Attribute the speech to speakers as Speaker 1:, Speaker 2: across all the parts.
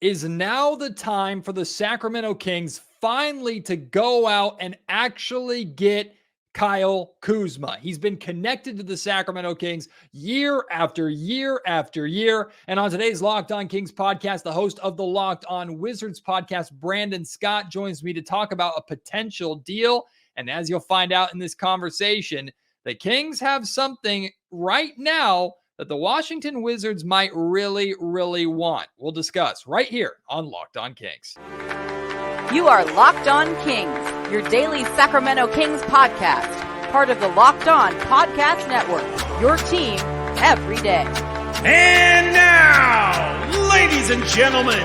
Speaker 1: is now the time for the Sacramento Kings finally to go out and actually get Kyle Kuzma. He's been connected to the Sacramento Kings year after year after year. And on today's Locked On Kings podcast, the host of the Locked On Wizards podcast, Brandon Scott, joins me to talk about a potential deal. And as you'll find out in this conversation, the Kings have something right now that the Washington Wizards might really, really want. We'll discuss right here on Locked On Kings.
Speaker 2: You are Locked On Kings, your daily Sacramento Kings podcast, part of the Locked On Podcast Network, your team every day.
Speaker 3: And now, ladies and gentlemen,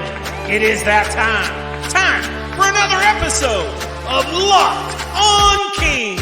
Speaker 3: it is that time for another episode of Locked On Kings.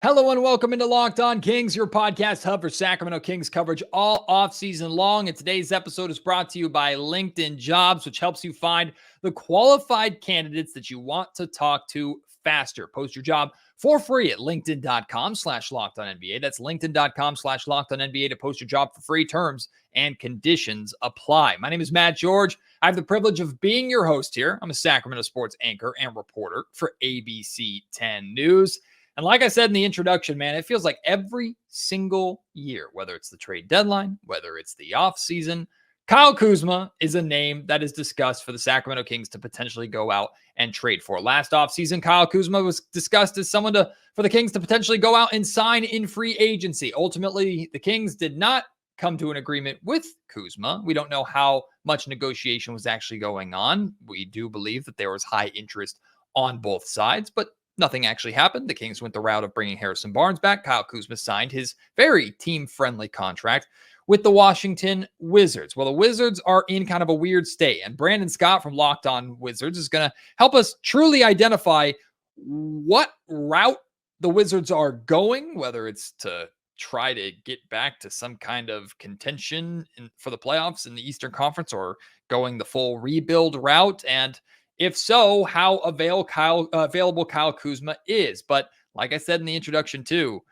Speaker 1: Hello and welcome into Locked On Kings, your podcast hub for Sacramento Kings coverage all offseason long. And today's episode is brought to you by LinkedIn Jobs, which helps you find the qualified candidates that you want to talk to faster. Post your job for free at linkedin.com/LockedOnNBA. That's linkedin.com/LockedOnNBA to post your job for free. Terms and conditions apply. My name is Matt George. I have the privilege of being your host here. I'm a Sacramento sports anchor and reporter for ABC 10 News. And like I said in the introduction, man, it feels like every single year, whether it's the trade deadline, whether it's the offseason, Kyle Kuzma is a name that is discussed for the Sacramento Kings to potentially go out and trade for. Last offseason, Kyle Kuzma was discussed as someone for the Kings to potentially go out and sign in free agency. Ultimately, the Kings did not come to an agreement with Kuzma. We don't know how much negotiation was actually going on. We do believe that there was high interest on both sides, but nothing actually happened. The Kings went the route of bringing Harrison Barnes back. Kyle Kuzma signed his very team-friendly contract with the Washington Wizards. Well, the Wizards are in kind of a weird state, and Brandon Scott from Locked On Wizards is going to help us truly identify what route the Wizards are going, whether it's to try to get back to some kind of contention for the playoffs in the Eastern Conference or going the full rebuild route. And if so, how available Kyle Kuzma is. But like I said in the introduction too,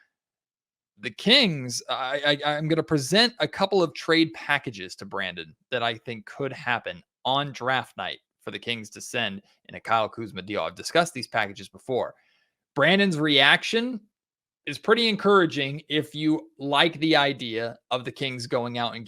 Speaker 1: the Kings, I'm going to present a couple of trade packages to Brandon that I think could happen on draft night for the Kings to send in a Kyle Kuzma deal. I've discussed these packages before. Brandon's reaction is pretty encouraging if you like the idea of the Kings going out and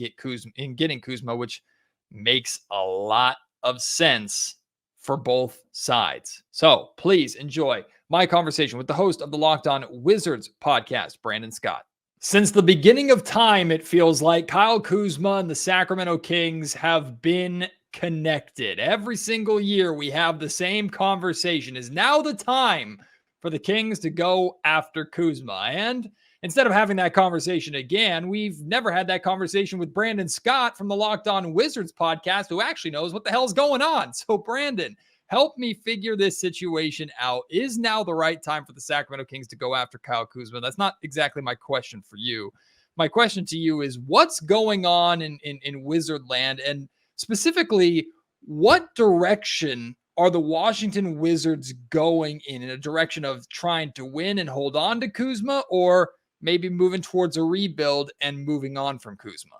Speaker 1: getting Kuzma, which makes a lot of sense for both sides. So please enjoy my conversation with the host of the Locked On Wizards podcast, Brandon Scott. Since the beginning of time, it feels like Kyle Kuzma and the Sacramento Kings have been connected. Every single year we have the same conversation. Is now the time for the Kings to go after Kuzma? And instead of having that conversation again, we've never had that conversation with Brandon Scott from the Locked On Wizards podcast, who actually knows what the hell's going on. So Brandon, help me figure this situation out. Is now the right time for the Sacramento Kings to go after Kyle Kuzma? That's not exactly my question for you. My question to you is, what's going on in Wizard land? And specifically, what direction are the Washington Wizards going in a direction of trying to win and hold on to Kuzma, or maybe moving towards a rebuild and moving on from Kuzma?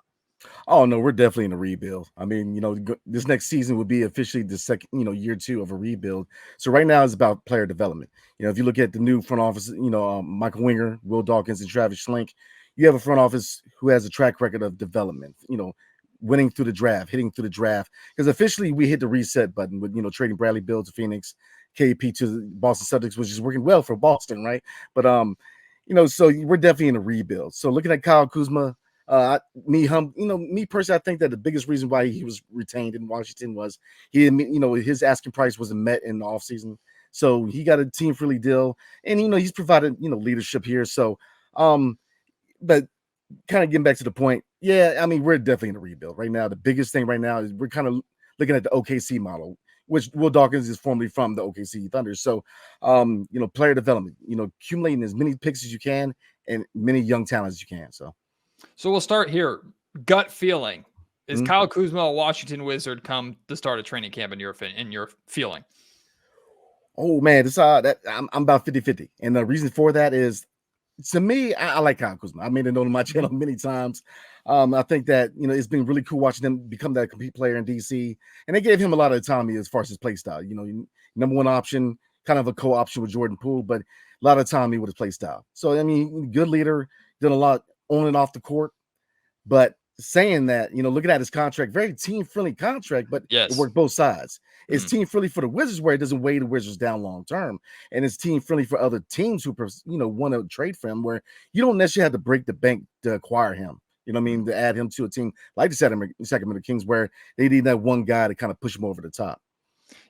Speaker 4: Oh, no, we're definitely in a rebuild. I mean, this next season would be officially the second, year two of a rebuild. So right now it's about player development. If you look at the new front office, Michael Winger, Will Dawkins, and Travis Schlenk, you have a front office who has a track record of development, winning through the draft, hitting through the draft. Because officially we hit the reset button with, trading Bradley Beal to Phoenix, KP to the Boston Celtics, which is working well for Boston, right? But, so we're definitely in a rebuild. So looking at Kyle Kuzma, me personally, I think that the biggest reason why he was retained in Washington was his asking price wasn't met in the offseason. So he got a team-friendly deal, and, he's provided, leadership here. So, but kind of getting back to the point, yeah, I mean, we're definitely in a rebuild right now. The biggest thing right now is we're kind of looking at the OKC model, which Will Dawkins is formerly from the OKC Thunder. So, player development, accumulating as many picks as you can and many young talents as you can.
Speaker 1: So we'll start here. Gut feeling. Is Kyle Kuzma a Washington Wizard come the start of training camp in your feeling?
Speaker 4: Oh, man, I'm about 50-50. And the reason for that is, to me, I like Kyle Kuzma. I made it known on my channel many times. I think that, it's been really cool watching him become that complete player in DC, and they gave him a lot of autonomy as far as his play style. Number one option, kind of a co-option with Jordan Poole, but a lot of autonomy with his play style. So, I mean, good leader, did a lot on and off the court, but saying that, looking at his contract, very team-friendly contract, but
Speaker 1: Yes.
Speaker 4: It worked both sides. It's team-friendly for the Wizards where it doesn't weigh the Wizards down long-term, and it's team-friendly for other teams who, want to trade for him where you don't necessarily have to break the bank to acquire him. You know what I mean? To add him to a team like the Sacramento Kings where they need that one guy to kind of push him over the top.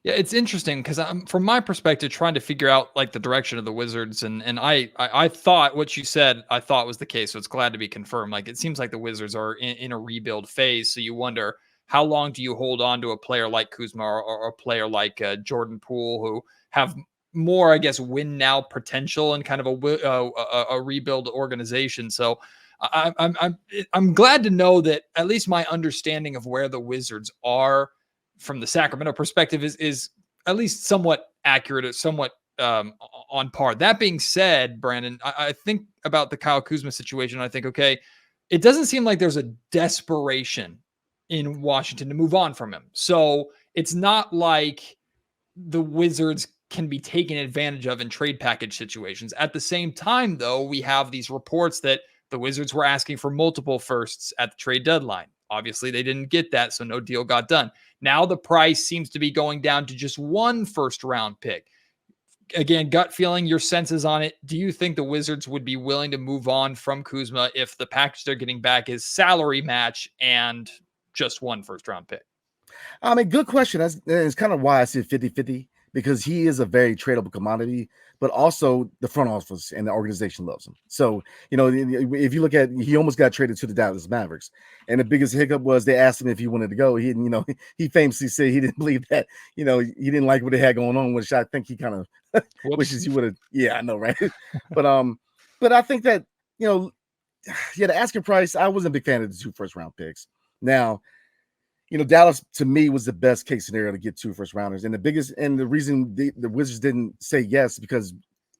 Speaker 1: Yeah, it's interesting because I'm, from my perspective, trying to figure out like the direction of the Wizards, and I thought what you said I thought was the case, so it's glad to be confirmed. Like, it seems like the Wizards are in a rebuild phase, so you wonder how long do you hold on to a player like Kuzma or a player like Jordan Poole, who have more, I guess, win now potential and kind of a rebuild organization. So I'm glad to know that at least my understanding of where the Wizards are from the Sacramento perspective is at least somewhat accurate or somewhat on par. That being said, Brandon, I think about the Kyle Kuzma situation. I think, okay, it doesn't seem like there's a desperation in Washington to move on from him. So it's not like the Wizards can be taken advantage of in trade package situations. At the same time, though, we have these reports that the Wizards were asking for multiple firsts at the trade deadline. Obviously, they didn't get that, so no deal got done. Now the price seems to be going down to just one first-round pick. Again, gut feeling, your senses on it. Do you think the Wizards would be willing to move on from Kuzma if the package they're getting back is salary match and just one first-round pick?
Speaker 4: I mean, good question. That's kind of why I said 50-50, because he is a very tradable commodity, but also the front office and the organization loves him. So, if you look at, he almost got traded to the Dallas Mavericks, and the biggest hiccup was they asked him if he wanted to go. He didn't, he famously said he didn't believe that, he didn't like what they had going on, which I think he kind of wishes he would have. Yeah, I know, right? but I think that, the asking price, I wasn't a big fan of the 2 first-round picks. Now, Dallas to me was the best case scenario to get 2 first rounders. And the reason the Wizards didn't say yes, because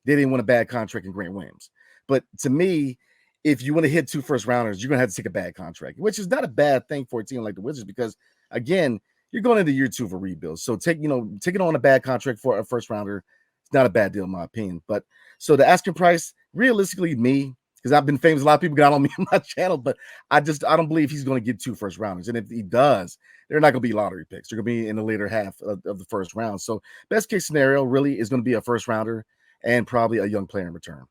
Speaker 4: they didn't want a bad contract in Grant Williams. But to me, if you want to hit 2 first rounders, you're going to have to take a bad contract, which is not a bad thing for a team like the Wizards, because again, you're going into year 2 of a rebuild. So taking on a bad contract for a first rounder, it's not a bad deal in my opinion. But so the asking price, realistically, because I've been famous, a lot of people got on me on my channel, but I don't believe he's going to get 2 first rounders. And if he does, they're not going to be lottery picks. They're going to be in the later half of the first round. So best case scenario really is going to be a first rounder and probably a young player in return.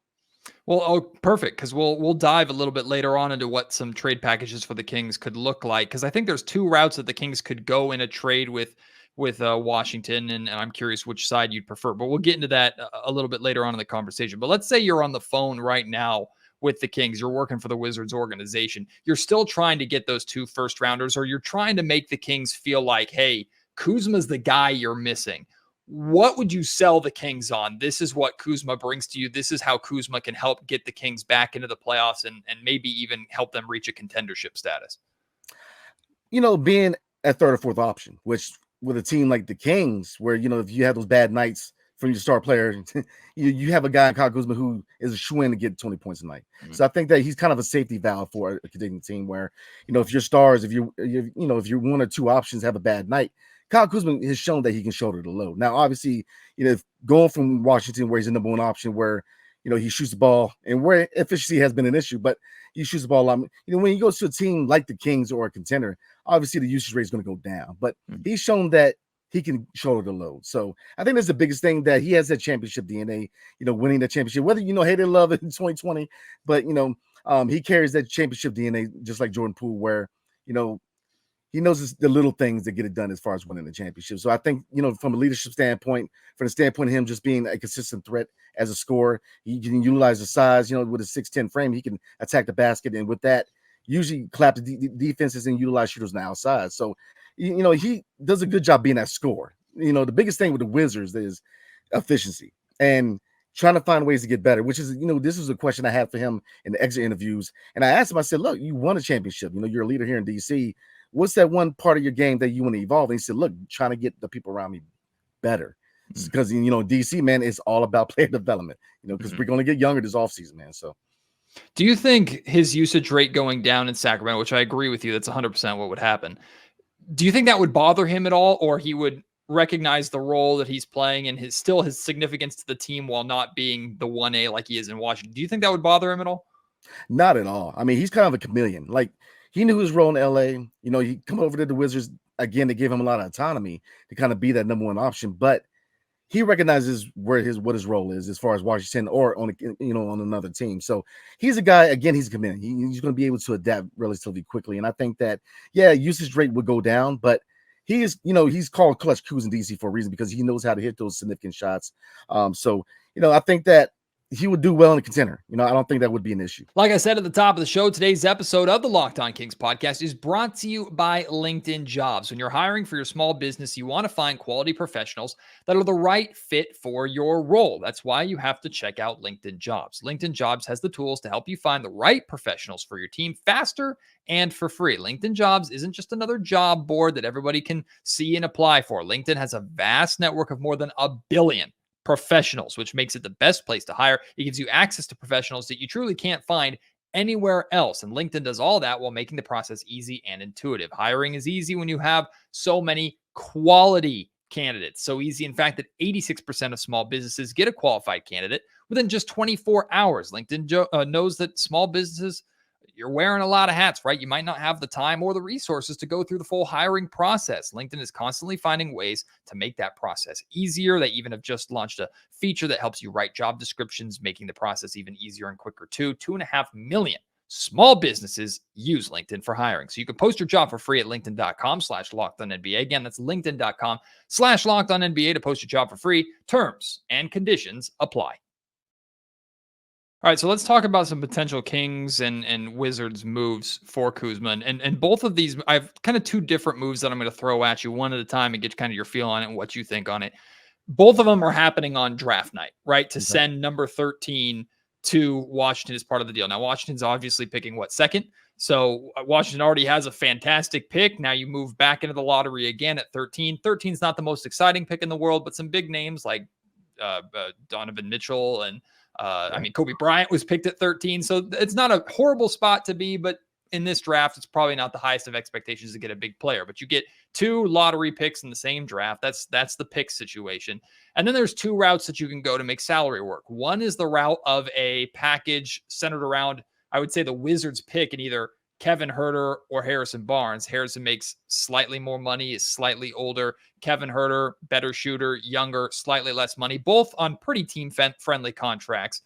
Speaker 1: Well, perfect, because we'll dive a little bit later on into what some trade packages for the Kings could look like, because I think there's 2 routes that the Kings could go in a trade with Washington, and I'm curious which side you'd prefer. But we'll get into that a little bit later on in the conversation. But let's say you're on the phone right now with the Kings, you're working for the Wizards organization, you're still trying to get those 2 first rounders, or you're trying to make the Kings feel like, hey, Kuzma's the guy you're missing. What would you sell the Kings on? This is what Kuzma brings to you. This is how Kuzma can help get the Kings back into the playoffs and maybe even help them reach a contendership status.
Speaker 4: Being a third or fourth option, which with a team like the Kings, where, if you have those bad nights from your star player, you have a guy, Kyle Kuzma, who is a shoo-in to get 20 points a night. Mm-hmm. So I think that he's kind of a safety valve for a contending team where, if your stars, if you're 1 or 2 options have a bad night, Kyle Kuzma has shown that he can shoulder the load. Now, obviously, going from Washington, where he's the number 1 option, where, he shoots the ball and where efficiency has been an issue, but he shoots the ball a lot. When he goes to a team like the Kings or a contender, obviously the usage rate is going to go down, but he's shown that he can shoulder the load. So I think that's the biggest thing, that he has that championship DNA, winning the championship, whether, hate or love it in 2020, but, he carries that championship DNA just like Jordan Poole, where, he knows the little things that get it done as far as winning the championship. So I think, from a leadership standpoint, from the standpoint of him just being a consistent threat as a scorer, he can utilize the size, with a 6'10" frame, he can attack the basket. And with that, usually clap the defenses and utilize shooters on the outside. So, he does a good job being that scorer. The biggest thing with the Wizards is efficiency and trying to find ways to get better, which is, this is a question I had for him in the exit interviews. And I asked him, I said, look, you won a championship. You're a leader here in DC. What's that one part of your game that you want to evolve? And he said, look, trying to get the people around me better. Because, DC, man, it's all about player development, because we're going to get younger this offseason, man. So.
Speaker 1: Do you think his usage rate going down in Sacramento, which I agree with you, that's 100% what would happen. Do you think that would bother him at all, or he would recognize the role that he's playing and his significance to the team while not being the 1A like he is in Washington? Do you think that would bother him at all?
Speaker 4: Not at all. I mean, he's kind of a chameleon. Like, he knew his role in LA. You know, he come over to the Wizards again. They gave him a lot of autonomy to kind of be that number one option, but he recognizes what his role is as far as Washington or on on another team. So he's a guy, again, he's a chameleon. He's going to be able to adapt relatively quickly. And I think that, usage rate would go down, but he's called Clutch Kuz in DC for a reason, because he knows how to hit those significant shots. So I think that he would do well in a contender. I don't think that would be an issue.
Speaker 1: Like I said at the top of the show, today's episode of the Locked On Kings podcast is brought to you by LinkedIn Jobs. When you're hiring for your small business, you want to find quality professionals that are the right fit for your role. That's why you have to check out LinkedIn Jobs. LinkedIn Jobs has the tools to help you find the right professionals for your team faster and for free. LinkedIn Jobs isn't just another job board that everybody can see and apply for. LinkedIn has a vast network of more than 1 billion professionals, which makes it the best place to hire. It gives you access to professionals that you truly can't find anywhere else. And LinkedIn does all that while making the process easy and intuitive. Hiring is easy when you have so many quality candidates. So easy, in fact, that 86% of small businesses get a qualified candidate within just 24 hours. LinkedIn knows that small businesses, you're wearing a lot of hats, right? You might not have the time or the resources to go through the full hiring process. LinkedIn is constantly finding ways to make that process easier. They even have just launched a feature that helps you write job descriptions, making the process even easier and quicker too. 2.5 million small businesses use LinkedIn for hiring. So you can post your job for free at linkedin.com/LockedOnNBA. Again, that's linkedin.com/LockedOnNBA to post your job for free. Terms and conditions apply. All right, so let's talk about some potential Kings and Wizards moves for Kuzma. And both of these, I have kind of two different moves that I'm going to throw at you one at a time and get kind of your feel on it and what you think on it. Both of them are happening on draft night, right? To send number 13 to Washington as part of the deal. Now, Washington's obviously picking second? So Washington already has a fantastic pick. Now you move back into the lottery again at 13. 13 is not the most exciting pick in the world, but some big names like Donovan Mitchell and Kobe Bryant was picked at 13. So it's not a horrible spot to be, but in this draft, it's probably not the highest of expectations to get a big player, but you get 2 lottery picks in the same draft. That's the pick situation. And then there's 2 routes that you can go to make salary work. One is the route of a package centered around, I would say, the Wizards pick in either Kevin Huerter or Harrison Barnes. Harrison makes slightly more money, is slightly older. Kevin Huerter, better shooter, younger, slightly less money, both on pretty team-friendly contracts.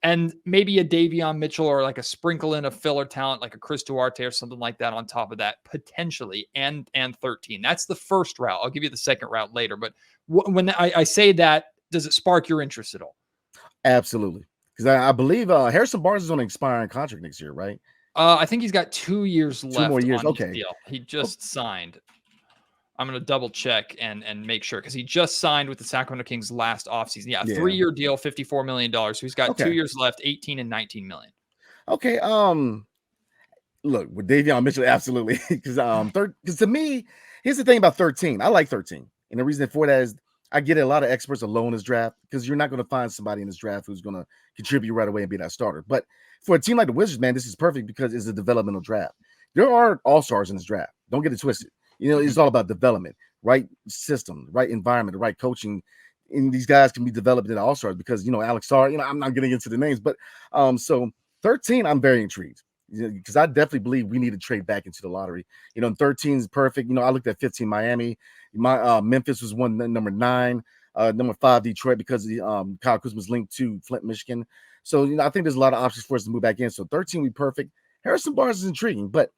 Speaker 1: And maybe a Davion Mitchell or like a sprinkle in of filler talent like a Chris Duarte or something like that on top of that, potentially, and 13. That's the first route. I'll give you the second route later. But when I say that, does it spark your interest at all?
Speaker 4: Absolutely. Because I believe Harrison Barnes is on an expiring contract next year, right?
Speaker 1: I think he's got 2 years left.
Speaker 4: 2 more years.
Speaker 1: On
Speaker 4: okay.
Speaker 1: His deal. He just signed. I'm going to double check and make sure, because he just signed with the Sacramento Kings last offseason. Yeah, 3-year deal, $54 million. So he's got 2 years left, 18 and 19 million.
Speaker 4: Okay. Look, with Davion Mitchell, absolutely. Because to me, here's the thing about 13. I like 13. And the reason for that is I get a lot of experts alone in this draft, because you're not going to find somebody in this draft who's going to contribute right away and be that starter. But for a team like the Wizards, man, this is perfect because it's a developmental draft. There are all-stars in this draft. Don't get it twisted. It's all about development, right system, right environment, the right coaching. And these guys can be developed into all-stars because, Alex Sarr, I'm not getting into the names, but so 13, I'm very intrigued because I definitely believe we need to trade back into the lottery. 13 is perfect. I looked at 15 Miami. My Memphis was number 9, number 5 Detroit, because Kyle Kuzma was linked to Flint, Michigan. So, I think there's a lot of options for us to move back in. So 13 would be perfect. Harrison Barnes is intriguing, but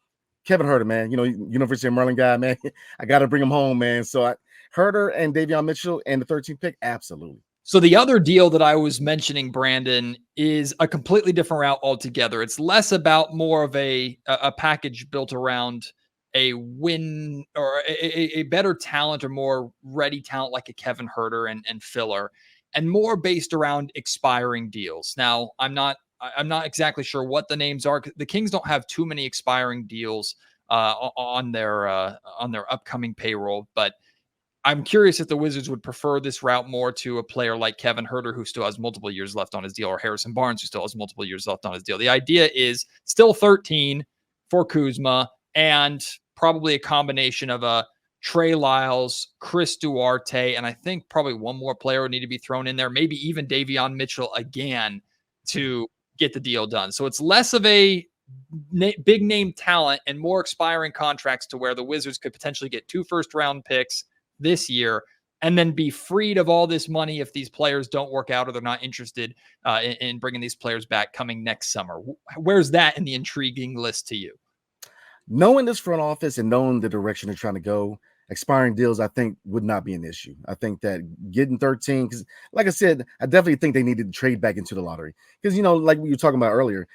Speaker 4: Kevin Huerter, man, University of Maryland guy, man, I got to bring him home, man. So Huerter and Davion Mitchell and the 13th pick, absolutely.
Speaker 1: So the other deal that I was mentioning, Brandon, is a completely different route altogether. It's less about more of a package built around a win or a better talent or more ready talent like a Kevin Huerter and filler, and more based around expiring deals. Now, I'm not exactly sure what the names are. The Kings don't have too many expiring deals on their upcoming payroll, but I'm curious if the Wizards would prefer this route more to a player like Kevin Huerter, who still has multiple years left on his deal, or Harrison Barnes, who still has multiple years left on his deal. The idea is still 13 for Kuzma and probably a combination of a Trey Lyles, Chris Duarte, and I think probably one more player would need to be thrown in there, maybe even Davion Mitchell again to get the deal done. So it's less of a big name talent and more expiring contracts to where the Wizards could potentially get 2 first-round picks this year and then be freed of all this money if these players don't work out or they're not interested in bringing these players back coming next summer. Where's that in the intriguing list to you?
Speaker 4: Knowing this front office and knowing the direction they're trying to go, expiring deals, I think, would not be an issue. I think that getting 13, because like I said, I definitely think they needed to trade back into the lottery. Because, like we were talking about earlier,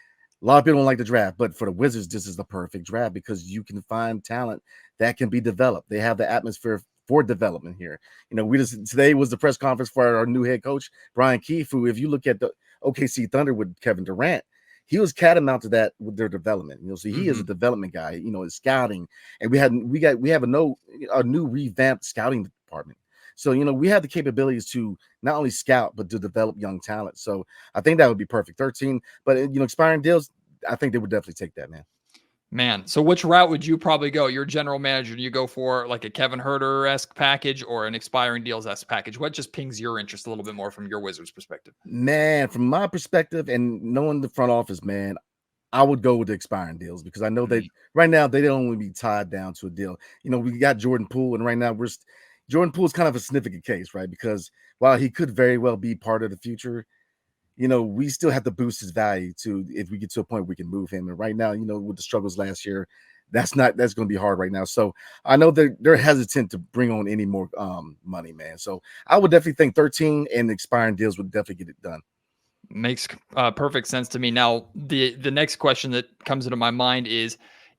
Speaker 4: a lot of people don't like the draft, but for the Wizards, this is the perfect draft because you can find talent that can be developed. They have the atmosphere for development here. Today was the press conference for our new head coach, Brian Keefe, who, if you look at the OKC Thunder with Kevin Durant, he was catamount that with their development. So he is a development guy. His scouting, and we have a new revamped scouting department. So we have the capabilities to not only scout but to develop young talent. So I think that would be perfect. 13, but expiring deals, I think they would definitely take that, man.
Speaker 1: So which route would you probably go? You're general manager. Do you go for like a Kevin Huerter-esque package or an expiring deals-esque package? What just pings your interest a little bit more from your Wizards perspective?
Speaker 4: Man, from my perspective and knowing the front office, man, I would go with the expiring deals because I know that right now they don't want to be tied down to a deal. We got Jordan Poole, and right now Jordan Poole is kind of a significant case, right? Because while he could very well be part of the future, we still have to boost his value if we get to a point where we can move him. And right now, with the struggles last year, that's going to be hard right now. So I know they're hesitant to bring on any more money, man. So I would definitely think 13 and expiring deals would definitely get it done.
Speaker 1: Makes perfect sense to me. Now, the next question that comes into my mind is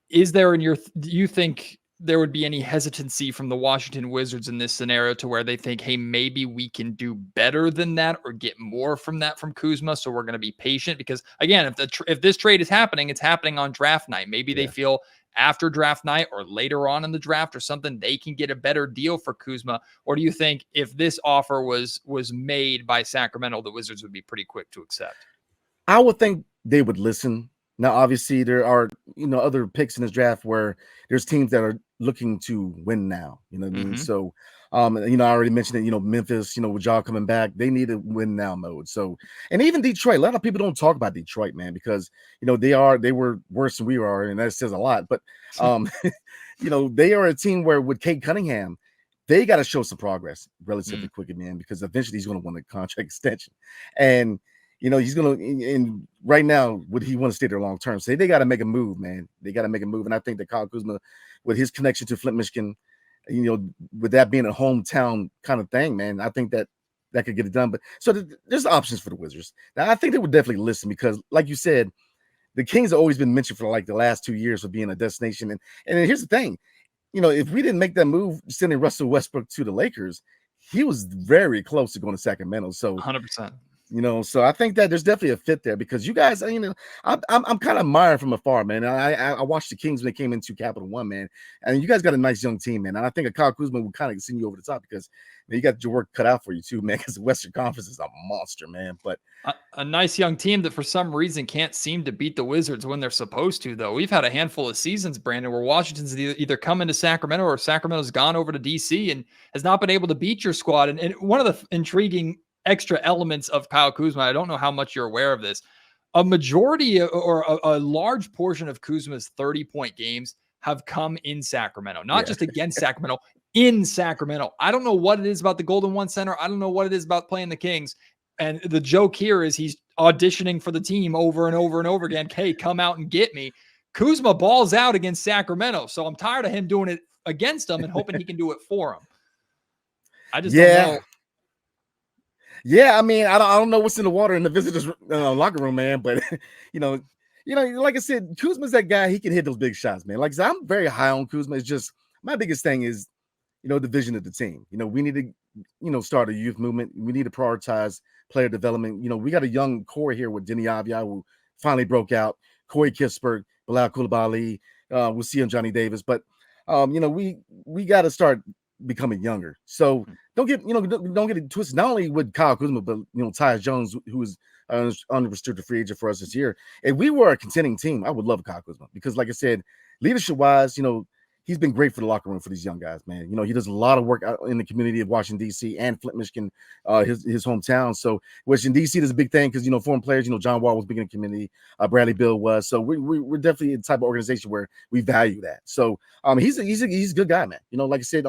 Speaker 1: there do you think there would be any hesitancy from the Washington Wizards in this scenario to where they think, hey, maybe we can do better than that or get more from that from Kuzma? So we're going to be patient because, again, if this trade is happening, it's happening on draft night. Maybe they feel after draft night or later on in the draft or something, they can get a better deal for Kuzma. Or do you think if this offer was made by Sacramento, the Wizards would be pretty quick to accept?
Speaker 4: I would think they would listen. Now, obviously, there are, other picks in this draft where there's teams that are looking to win now. You know what I mean? So, I already mentioned it, Memphis, with y'all coming back, they need a win now mode. So, and even Detroit, a lot of people don't talk about Detroit, man, because, they were worse than we are. And that says a lot. But, they are a team where with Kate Cunningham, they got to show some progress relatively quickly, man, because eventually he's going to want a contract extension. And, he's going to, and right now, would he want to stay there long term? So they got to make a move, man. They got to make a move. And I think that Kyle Kuzma, with his connection to Flint, Michigan, with that being a hometown kind of thing, man, I think that could get it done. But so there's options for the Wizards. Now, I think they would definitely listen because, like you said, the Kings have always been mentioned for like the last 2 years of being a destination. And here's the thing, if we didn't make that move, sending Russell Westbrook to the Lakers, he was very close to going to Sacramento. So
Speaker 1: 100%.
Speaker 4: So I think that there's definitely a fit there because you guys, I'm kind of admiring from afar, man. I watched the Kings when they came into Capital One, man, and you guys got a nice young team, man. And I think a Kyle Kuzma would kind of send you over the top because you got your work cut out for you too, man. Because the Western Conference is a monster, man. But
Speaker 1: a nice young team that for some reason can't seem to beat the Wizards when they're supposed to, though. We've had a handful of seasons, Brandon, where Washington's either come into Sacramento or Sacramento's gone over to DC and has not been able to beat your squad. And one of the intriguing extra elements of Kyle Kuzma, I don't know how much you're aware of this. A majority or a large portion of Kuzma's 30-point games have come in Sacramento, not just against Sacramento, in Sacramento. I don't know what it is about the Golden One Center. I don't know what it is about playing the Kings. And the joke here is he's auditioning for the team over and over and over again. Hey, come out and get me. Kuzma balls out against Sacramento. So I'm tired of him doing it against them and hoping he can do it for him. I just don't know.
Speaker 4: Yeah, I mean, I don't know what's in the water in the visitors' locker room, man. But like I said, Kuzma's that guy. He can hit those big shots, man. Like I said, I'm very high on Kuzma. It's just my biggest thing is, the vision of the team. We need to, start a youth movement. We need to prioritize player development. We got a young core here with Denny Avia, who finally broke out. Corey Kispert, Bilal Coulibaly. We'll see him, Johnny Davis. But we got to start becoming younger. So don't get it twisted. Not only with Kyle Kuzma, but Tyus Jones, who is an unrestricted free agent for us this year. If we were a contending team, I would love Kyle Kuzma because, like I said, leadership wise, he's been great for the locker room for these young guys, man. He does a lot of work out in the community of Washington, D.C. and Flint, Michigan, his hometown. So, which in D.C. is a big thing because, foreign players, John Wall was big in the community. Bradley Bill was. So we're definitely the type of organization where we value that. So he's a good guy, man. Like I said,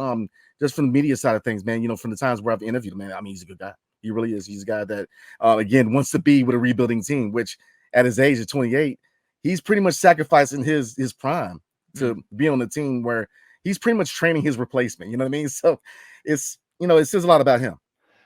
Speaker 4: just from the media side of things, man, from the times where I've interviewed him, man, I mean, he's a good guy. He really is. He's a guy that, again, wants to be with a rebuilding team, which at his age of 28, he's pretty much sacrificing his prime to be on the team where he's pretty much training his replacement. You know what I mean? So it says a lot about him.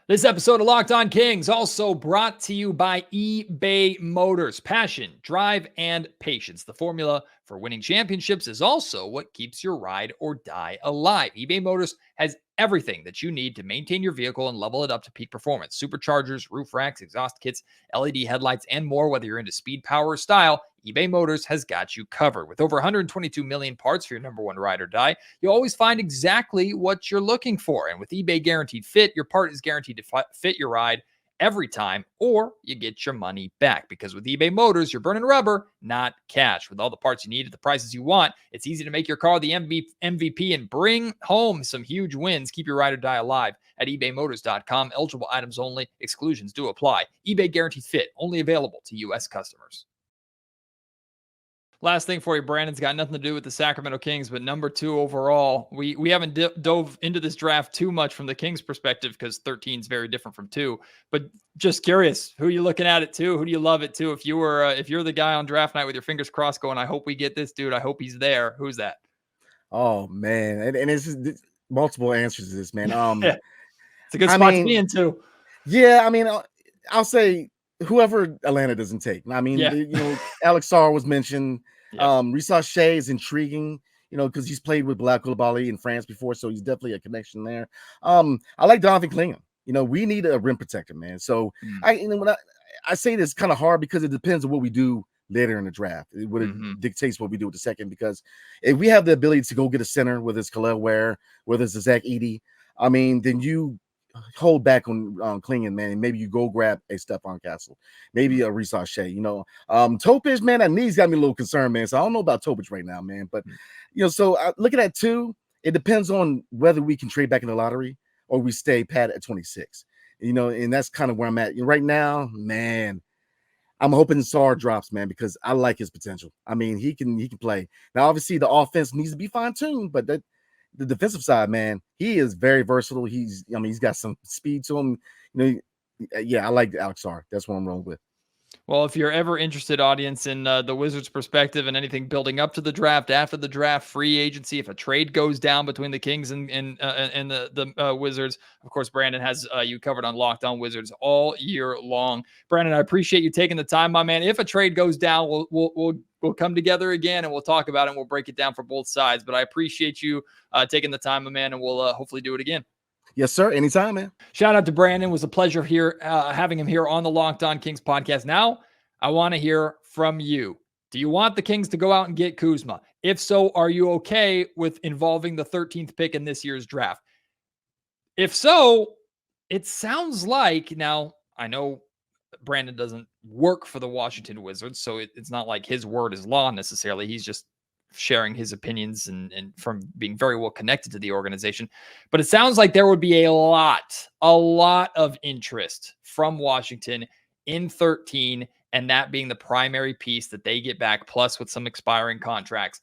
Speaker 1: This episode of Locked On Kings also brought to you by eBay Motors. Passion, drive, and patience. The formula for winning championships is also what keeps your ride or die alive. eBay Motors has everything that you need to maintain your vehicle and level it up to peak performance. Superchargers, roof racks, exhaust kits, LED headlights, and more. Whether you're into speed, power, or style, eBay Motors has got you covered. With over 122 million parts for your number one ride or die, you'll always find exactly what you're looking for. And with eBay Guaranteed Fit, your part is guaranteed to fit your ride every time, or you get your money back. Because with eBay Motors, you're burning rubber, not cash. With all the parts you need at the prices you want, it's easy to make your car the MVP and bring home some huge wins. Keep your ride or die alive at ebaymotors.com. Eligible items only. Exclusions do apply. eBay Guaranteed Fit, only available to U.S. customers. Last thing for you, Brandon's got nothing to do with the Sacramento Kings, but number 2 overall. We haven't dove into this draft too much from the Kings' perspective because 13 is very different from 2. But just curious, who are you looking at 2? Who do you love at 2? If you're the guy on draft night with your fingers crossed, going, I hope we get this dude. I hope he's there. Who's that?
Speaker 4: Oh man, and it's multiple answers to this, man.
Speaker 1: Yeah. It's a good spot to be in too.
Speaker 4: Yeah, I mean, I'll say whoever Atlanta doesn't take. I mean, Alex Sarr was mentioned. Risa Shea is intriguing, because he's played with Black Koulibaly in France before, so he's definitely a connection there. I like Donovan Clingan. We need a rim protector, man. So when I say this kind of hard because it depends on what we do later in the draft. It dictates what we do with the second, because if we have the ability to go get a center, whether it's Khalil Ware, whether it's a Zach Edey, I mean, then you hold back on Clingan, man. Maybe you go grab a Stephon Castle, maybe a Risa Shea. Topic, man, that knee's got me a little concerned, man. So I don't know about Topic right now, man. But so looking at 2, it depends on whether we can trade back in the lottery or we stay pat at 26. And that's kind of where I'm at right now, man. I'm hoping Sarr drops, man, because I like his potential. I mean, he can play. Now, obviously, the offense needs to be fine-tuned, but the defensive side, man, he is very versatile. He's got some speed to him. I like Alex Sarr. That's what I'm rolling with.
Speaker 1: Well, if you're ever interested, audience, in the Wizards' perspective and anything building up to the draft, after the draft, free agency, if a trade goes down between the Kings and the Wizards, of course, Brandon has you covered on Locked On Wizards all year long. Brandon, I appreciate you taking the time, my man. If a trade goes down, we'll come together again and we'll talk about it and we'll break it down for both sides. But I appreciate you taking the time, my man, and we'll hopefully do it again.
Speaker 4: Yes, sir. Anytime, man.
Speaker 1: Shout out to Brandon. It was a pleasure here having him here on the Locked On Kings podcast. Now, I want to hear from you. Do you want the Kings to go out and get Kuzma? If so, are you okay with involving the 13th pick in this year's draft? If so, it sounds like, now, I know Brandon doesn't work for the Washington Wizards, so it's not like his word is law necessarily. He's just sharing his opinions and from being very well connected to the organization. But it sounds like there would be a lot of interest from Washington in 13, and that being the primary piece that they get back, plus with some expiring contracts,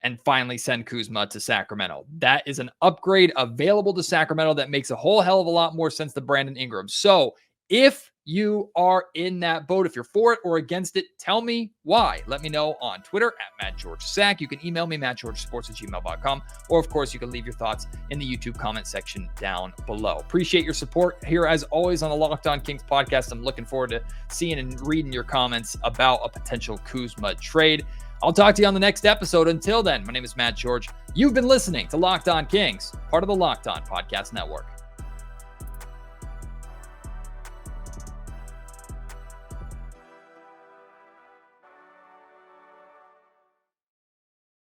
Speaker 1: and finally send Kuzma to Sacramento. That is an upgrade available to Sacramento that makes a whole hell of a lot more sense than Brandon Ingram. So if you are in that boat, if you're for it or against it, tell me why. Let me know on Twitter at MattGeorgeSack. You can email me, mattgeorgesports@gmail.com. Or, of course, you can leave your thoughts in the YouTube comment section down below. Appreciate your support here, as always, on the Locked On Kings podcast. I'm looking forward to seeing and reading your comments about a potential Kuzma trade. I'll talk to you on the next episode. Until then, my name is Matt George. You've been listening to Locked On Kings, part of the Locked On Podcast Network.